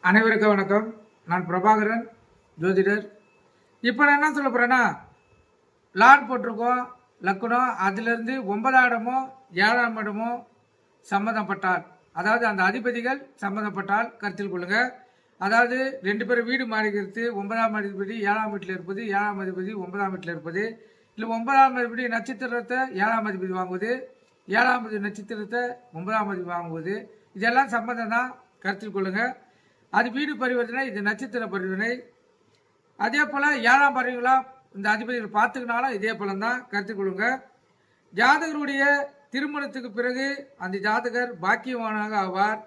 அனைவருக்கும் வணக்கம். நான் பிரபாகரன், ஜோதிடர். இப்போ நான் என்ன சொல்ல போகிறேன்னா, லாட் போட்டிருக்கோம் லக்கணம், அதிலிருந்து 9ஆம் இடமோ 7ஆம் இடமோ சம்மந்தப்பட்டால், அதாவது அந்த அதிபதிகள் சம்மந்தப்பட்டால் கருத்தில் கொள்ளுங்க. அதாவது 2 பேரும் வீடு மாறிக்கிறது, 9ஆம் அதிபதி 7ஆம் வீட்டில் இருப்பது, 7ஆம் அதிபதி 9ஆம் வீட்டில் இருப்பது, இல்லை 9ஆம் அதிபதி நட்சத்திரத்தை 7ஆம் அதிபதி வாங்குவது, 7ஆம் அதிபதி நட்சத்திரத்தை 9ஆம் அதிபதி வாங்குவது, இதெல்லாம் சம்மந்தம் தான், கருத்தில் கொள்ளுங்கள். அது வீடு பரிவர்த்தனை, இது நட்சத்திர பரிவர்த்தனை. அதே போல் 7ஆம் பரிவுகளா இந்த அதிபதிகள் பார்த்துக்கினாலும் இதே போல தான், கருத்தில் கொள்ளுங்க. ஜாதகருடைய திருமணத்துக்கு பிறகு அந்த ஜாதகர் பாக்கியவானாக ஆவார்.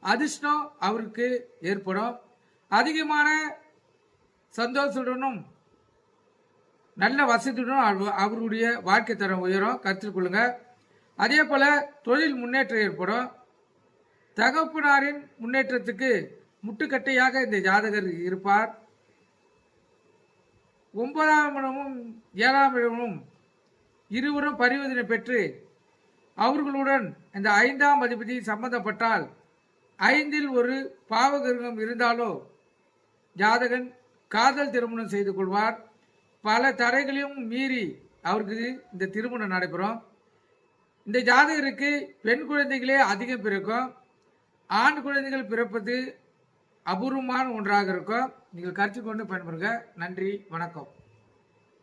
அதிர்ஷ்டம் அவருக்கு ஏற்படும். அதிகமான சந்தோஷத்துடனும் நல்ல வசதியுடனும் அவருடைய வாழ்க்கை தரம் உயரும், கருத்தில் கொள்ளுங்க. அதே போல தொழில் முன்னேற்றம் ஏற்படும். தகப்பனாரின் முன்னேற்றத்துக்கு முட்டுக்கட்டையாக இந்த ஜாதகர் இருப்பார். 9ஆம் இடமும் 7ஆம் இடமும் இருவரும் பரிவர்த்தனை பெற்று அவர்களுடன் இந்த 5ஆம் அதிபதி சம்பந்தப்பட்டால், 5இல் ஒரு பாவகிரகம் இருந்தாலோ ஜாதகன் காதல் திருமணம் செய்து கொள்வார். பல தடைகளையும் மீறி அவருக்கு இந்த திருமணம் நடைபெறும். இந்த ஜாதகருக்கு பெண் குழந்தைகளே அதிகம் பிறக்கும். ஆண் குழந்தைகள் பிறப்பது அபூர்வமான ஒன்றாக இருக்கும். நீங்கள் கருத்து கொண்டு பயன்படுங்க. நன்றி, வணக்கம்.